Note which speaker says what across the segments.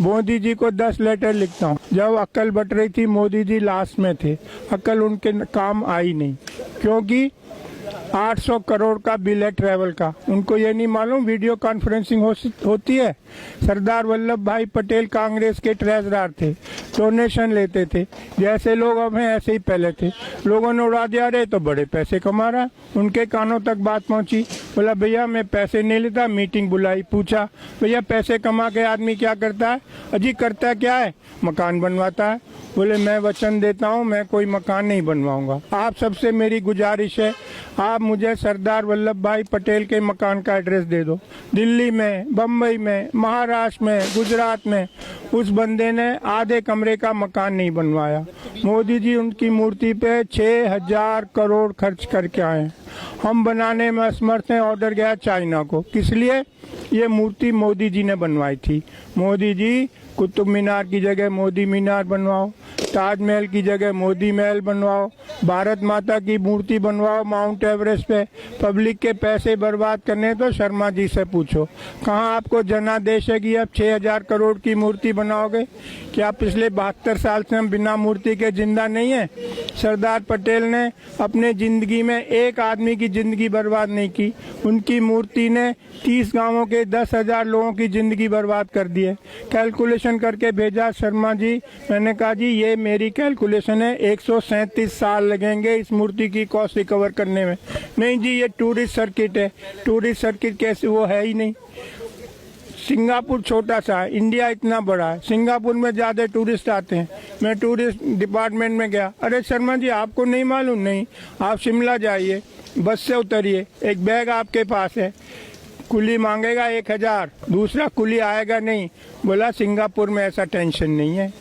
Speaker 1: मोदी जी को 10 लेटर लिखता हूँ। जब अक्ल बट रही थी मोदी जी लास्ट में थे, अक्ल उनके काम आई नहीं, क्योंकि 800 करोड़ का बिल है ट्रैवल का। उनको ये नहीं मालूम वीडियो कॉन्फ्रेंसिंग होती है। सरदार वल्लभ भाई पटेल कांग्रेस के ट्रेजरर थे, डोनेशन लेते थे, जैसे लोग अब हैं ऐसे ही पहले थे। लोगों ने उड़ा दिया, अरे तो बड़े पैसे कमा रहा। उनके कानों तक बात पहुंची, बोला भैया मैं पैसे नहीं लेता। मीटिंग बुलाई, पूछा भैया पैसे कमा के आदमी क्या करता है? अजी करता क्या है? मकान बनवाता है। बोले मैं वचन देता हूँ मैं कोई मकान नहीं बनवाऊंगा। आप सबसे मेरी गुजारिश है, आप मुझे सरदार वल्लभ भाई पटेल के मकान का एड्रेस दे दो। दिल्ली में, बम्बई में, महाराष्ट्र में, गुजरात में उस बंदे ने आधे कमरे का मकान नहीं बनवाया। मोदी जी उनकी मूर्ति पे 6000 करोड़ खर्च करके आए। हम बनाने में असमर्थ हैं। ऑर्डर गया चाइना को, किस लिए? ये मूर्ति मोदी जी ने बनवाई थी। मोदी जी कुतुब मीनार की जगह मोदी मीनार बनवाओ, ताजमहल की जगह मोदी महल बनवाओ, भारत माता की मूर्ति बनवाओ माउंट एवरेस्ट पे। पब्लिक के पैसे बर्बाद करने तो शर्मा जी से पूछो, कहाँ आपको जनादेश है कि अब 6000 करोड़ की मूर्ति बनाओगे? क्या पिछले 72 साल से हम बिना मूर्ति के जिंदा नहीं है? सरदार पटेल ने अपने जिंदगी में एक आदमी की जिंदगी बर्बाद नहीं की। उनकी मूर्ति ने 30 गांवों के 10,000 लोगों की जिंदगी बर्बाद कर दी है। कैलकुलेशन करके भेजा शर्मा जी। मैंने कहा जी ये मेरी कैलकुलेशन है, 137 साल लगेंगे इस मूर्ति की कॉस्ट रिकवर करने में। नहीं जी ये टूरिस्ट सर्किट है। टूरिस्ट सर्किट कैसे? वो है ही नहीं। सिंगापुर छोटा सा है, इंडिया इतना बड़ा है। सिंगापुर में ज्यादा टूरिस्ट आते हैं। मैं टूरिस्ट डिपार्टमेंट में गया, अरे शर्मा जी आपको नहीं मालूम? नहीं, आप शिमला जाइए, बस से उतरिए, एक बैग आपके पास है, कुली मांगेगा 1000, दूसरा कुली आएगा नहीं। बोला सिंगापुर में ऐसा टेंशन नहीं है।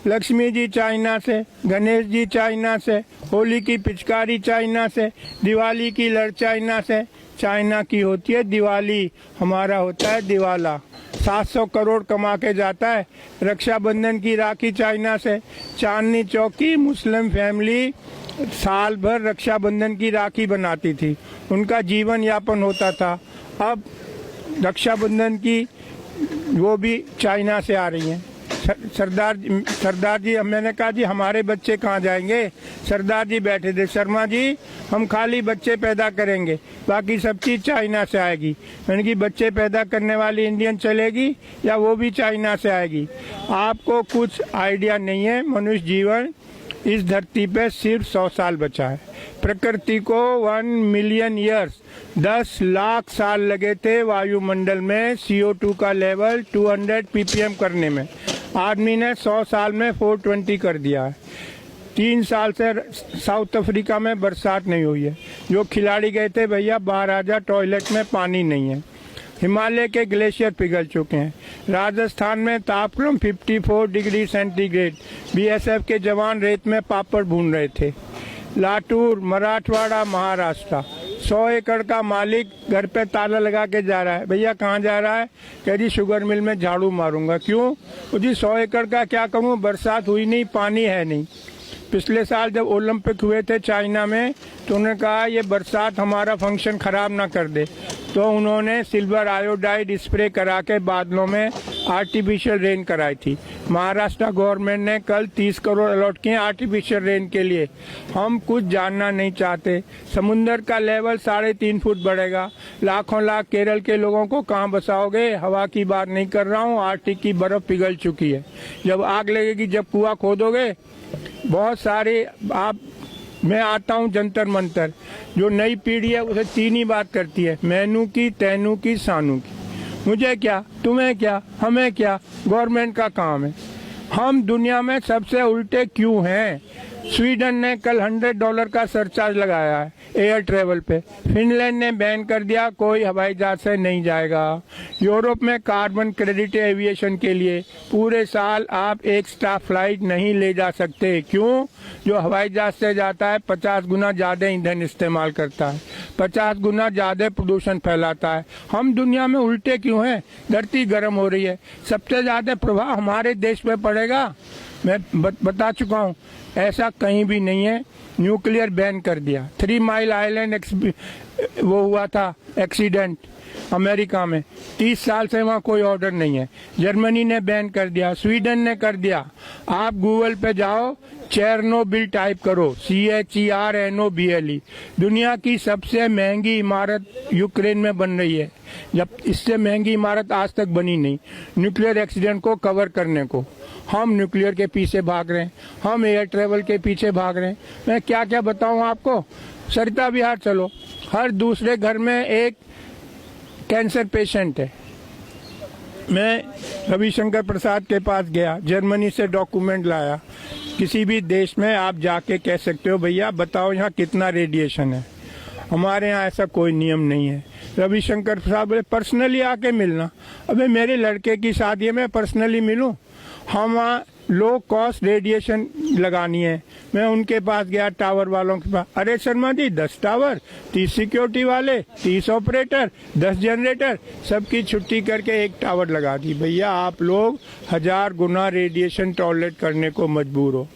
Speaker 1: लक्ष्मी जी चाइना से, गणेश जी चाइना से, होली की पिचकारी चाइना से, दिवाली की लड़ चाइना से। चाइना की होती है दिवाली, हमारा होता है दिवाला। 700 करोड़ कमा के जाता है। रक्षाबंधन की राखी चाइना से। चांदनी चौक की मुस्लिम फैमिली साल भर रक्षाबंधन की राखी बनाती थी, उनका जीवन यापन होता था। अब रक्षाबंधन की वो भी चाइना से आ रही हैं। सरदार जी, मैंने कहा जी हमारे बच्चे कहाँ जाएंगे? सरदार जी बैठे थे, शर्मा जी हम खाली बच्चे पैदा करेंगे, बाकी सब चीज चाइना से आएगी। मैंने कि बच्चे पैदा करने वाली इंडियन चलेगी या वो भी चाइना से आएगी? आपको कुछ आइडिया नहीं है। मनुष्य जीवन इस धरती पे सिर्फ 100 साल बचा है। प्रकृति को 1 मिलियन ईयर्स 10 लाख साल लगे थे वायुमंडल में CO2 का लेवल 200 ppm करने में। आदमी ने 100 साल में 420 कर दिया है। 3 साल से साउथ अफ्रीका में बरसात नहीं हुई है। जो खिलाड़ी गए थे भैया बाहर आ जा, टॉयलेट में पानी नहीं है। हिमालय के ग्लेशियर पिघल चुके हैं। राजस्थान में तापक्रम 54 डिग्री सेंटीग्रेड। BSF के जवान रेत में पापड़ भून रहे थे। लातूर, मराठवाड़ा, महाराष्ट्र, 100 एकड़ का मालिक घर पे ताला लगा के जा रहा है। भैया कहाँ जा रहा है? कह जी शुगर मिल में झाड़ू मारूंगा। क्यों? जी 100 एकड़ का क्या करूँ, बरसात हुई नहीं, पानी है नहीं। पिछले साल जब ओलंपिक हुए थे चाइना में तो उन्होंने कहा ये बरसात हमारा फंक्शन खराब ना कर दे, तो उन्होंने सिल्वर आयोडाइड स्प्रे करा के बादलों में आर्टिफिशियल रेन कराई थी। महाराष्ट्र गवर्नमेंट ने कल 30 करोड़ अलॉट किए आर्टिफिशियल रेन के लिए। हम कुछ जानना नहीं चाहते। समुन्द्र का लेवल 3.5 फुट बढ़ेगा। लाखों लाख केरल के लोगों को कहाँ बसाओगे? हवा की बात नहीं कर रहा हूँ, आर्टिक की बर्फ पिघल चुकी है। जब आग लगेगी, जब कुआं खोदोगे, बहुत सारे मैं आता हूँ जंतर मंतर। जो नई पीढ़ी है उसे 3 ही बात करती है, मैनू की, तैनू की, सानू की। मुझे क्या, तुम्हें क्या, हमें क्या, गवर्नमेंट का काम है। हम दुनिया में सबसे उल्टे क्यों हैं? स्वीडन ने कल $100 का सरचार्ज लगाया है एयर ट्रेवल पे। फिनलैंड ने बैन कर दिया, कोई हवाई जहाज से नहीं जाएगा। यूरोप में कार्बन क्रेडिट एविएशन के लिए पूरे साल आप एक स्टाफ फ्लाइट नहीं ले जा सकते। क्यों? जो हवाई जहाज से जाता है 50 गुना ज्यादा ईंधन इस्तेमाल करता है, 50 गुना ज्यादा प्रदूषण फैलाता है। हम दुनिया में उल्टे क्यों हैं? धरती गर्म हो रही है, सबसे ज्यादा प्रभाव हमारे देश पे पड़ेगा। मैं बता चुका हूँ, ऐसा कहीं भी नहीं है। न्यूक्लियर बैन कर दिया। 3 माइल आइलैंड वो हुआ था एक्सीडेंट अमेरिका में, 30 साल से वहाँ कोई ऑर्डर नहीं है। जर्मनी ने बैन कर दिया, स्वीडन ने कर दिया। आप गूगल पे जाओ, चेरनोबिल टाइप करो, CHERNOBLE। दुनिया की सबसे महंगी इमारत यूक्रेन में बन रही है, जब इससे महंगी इमारत आज तक बनी नहीं। न्यूक्लियर एक्सीडेंट को कवर करने को हम न्यूक्लियर के पीछे भाग रहे हैं, हम एयर ट्रेवल के पीछे भाग रहे हैं। मैं क्या क्या बताऊं आपको। सरिता विहार चलो, हर दूसरे घर में एक कैंसर पेशेंट है। मैं रविशंकर प्रसाद के पास गया, जर्मनी से डॉक्यूमेंट लाया। किसी भी देश में आप जाके कह सकते हो भैया बताओ यहाँ कितना रेडिएशन है। हमारे यहाँ ऐसा कोई नियम नहीं है। रविशंकर प्रसाद बोले पर्सनली आके मिलना। अबे मेरे लड़के की शादी है, मैं पर्सनली मिलूं? हम वहाँ लो कॉस्ट रेडिएशन लगानी है। मैं उनके पास गया, टावर वालों के पास। अरे शर्मा जी 10 टावर, 30 सिक्योरिटी वाले, 30 ऑपरेटर, 10 जनरेटर, सबकी छुट्टी करके एक टावर लगा दी। भैया आप लोग 1000 गुना रेडिएशन टॉलरेट करने को मजबूर हो।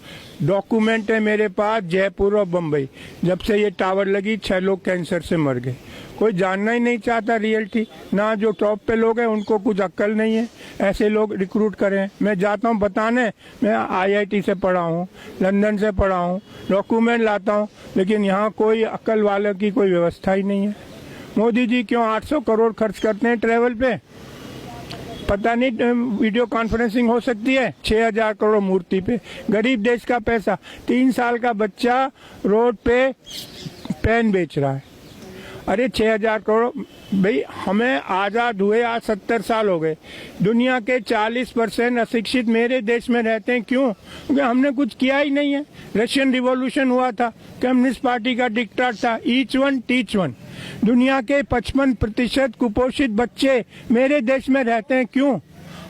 Speaker 1: डॉक्यूमेंट है मेरे पास, जयपुर और बम्बई, जब से ये टावर लगी 6 लोग कैंसर से मर गए। कोई जानना ही नहीं चाहता रियलिटी। ना जो टॉप पे लोग हैं उनको कुछ अक्ल नहीं है, ऐसे लोग रिक्रूट करें। मैं जाता हूँ बताने, मैं IIT से पढ़ा हूँ, लंदन से पढ़ा हूँ, डॉक्यूमेंट लाता हूँ, लेकिन यहाँ कोई अक्ल वालों की कोई व्यवस्था ही नहीं है। मोदी जी क्यों 800 करोड़ खर्च करते हैं ट्रेवल पे? पता नहीं वीडियो कॉन्फ्रेंसिंग हो सकती है 6000 करोड़ मूर्ति पे। गरीब देश का पैसा। 3 साल का बच्चा रोड पे पेन बेच रहा है। अरे 6000 करोड़। भाई हमें आज़ाद हुए आज 70 साल हो गए। दुनिया के 40% अशिक्षित मेरे देश में रहते हैं। क्यों? क्योंकि हमने कुछ किया ही नहीं है। रशियन रिवॉल्यूशन हुआ था, कम्युनिस्ट पार्टी का डिक्टेट था, ईच वन टीच वन। दुनिया के 55% कुपोषित बच्चे मेरे देश में रहते हैं। क्यों?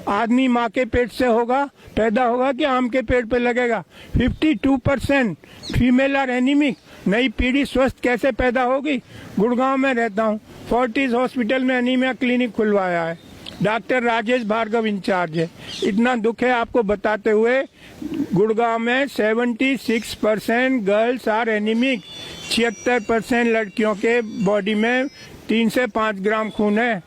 Speaker 1: आदमी माँ के पेट से पैदा होगा कि आम के पेड़ पे लगेगा। 52% फीमेल आर एनीमिक। नई पीढ़ी स्वस्थ कैसे पैदा होगी? गुड़गांव में रहता हूँ, फोर्टिस हॉस्पिटल में एनीमिया क्लिनिक खुलवाया है, डॉक्टर राजेश भार्गव इंचार्ज है। इतना दुख है आपको बताते हुए, गुड़गांव में 76% गर्ल्स आर एनीमिक। 76% लड़कियों के बॉडी में 3 से 5 ग्राम खून है।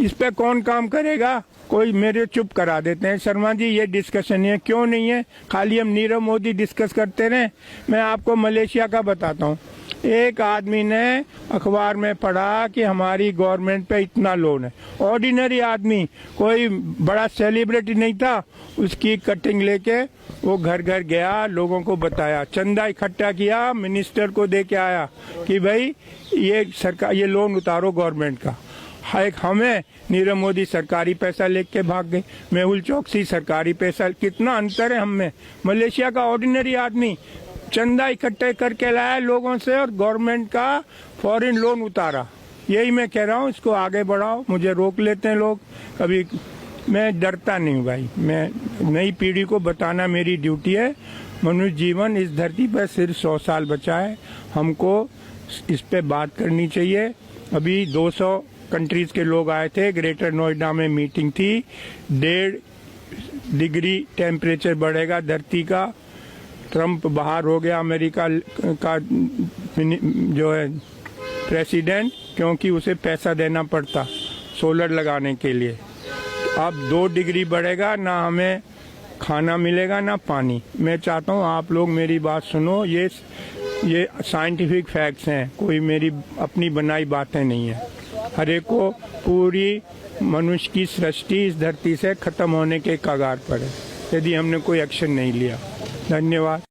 Speaker 1: इस पे कौन काम करेगा? कोई मेरे चुप करा देते हैं। शर्मा जी ये डिस्कशन है, क्यों नहीं है? खाली हम नीरव मोदी डिस्कस करते रहे। मैं आपको मलेशिया का बताता हूँ। एक आदमी ने अखबार में पढ़ा कि हमारी गवर्नमेंट पे इतना लोन है। ऑर्डिनरी आदमी, कोई बड़ा सेलिब्रिटी नहीं था। उसकी कटिंग लेके वो घर घर गया, लोगों को बताया, चंदा इकट्ठा किया, मिनिस्टर को दे के आया कि भाई ये सरकार ये लोन उतारो गवर्नमेंट का। एक हमें नीरव मोदी सरकारी पैसा लेके भाग गए, मेहुल चौकसी सरकारी पैसा। कितना अंतर है हम में। मलेशिया का ऑर्डिनरी आदमी चंदा इकट्ठे करके लाया लोगों से और गवर्नमेंट का फॉरेन लोन उतारा। यही मैं कह रहा हूँ, इसको आगे बढ़ाओ। मुझे रोक लेते हैं लोग कभी, मैं डरता नहीं भाई। मैं नई पीढ़ी को बताना मेरी ड्यूटी है। मनुष्य जीवन इस धरती पर सिर्फ 100 साल बचा है, हमको इस पे बात करनी चाहिए। अभी 200 कंट्रीज के लोग आए थे, ग्रेटर नोएडा में मीटिंग थी। 1.5 डिग्री टेम्परेचर बढ़ेगा धरती का। ट्रम्प बाहर हो गया अमेरिका का जो है प्रेसिडेंट, क्योंकि उसे पैसा देना पड़ता सोलर लगाने के लिए। अब 2 डिग्री बढ़ेगा, ना हमें खाना मिलेगा ना पानी। मैं चाहता हूँ आप लोग मेरी बात सुनो, ये साइंटिफिक फैक्ट्स हैं, कोई मेरी अपनी बनाई बातें नहीं है। हर एक को पूरी मनुष्य की सृष्टि इस धरती से खत्म होने के कगार पर है यदि हमने कोई एक्शन नहीं लिया। धन्यवाद।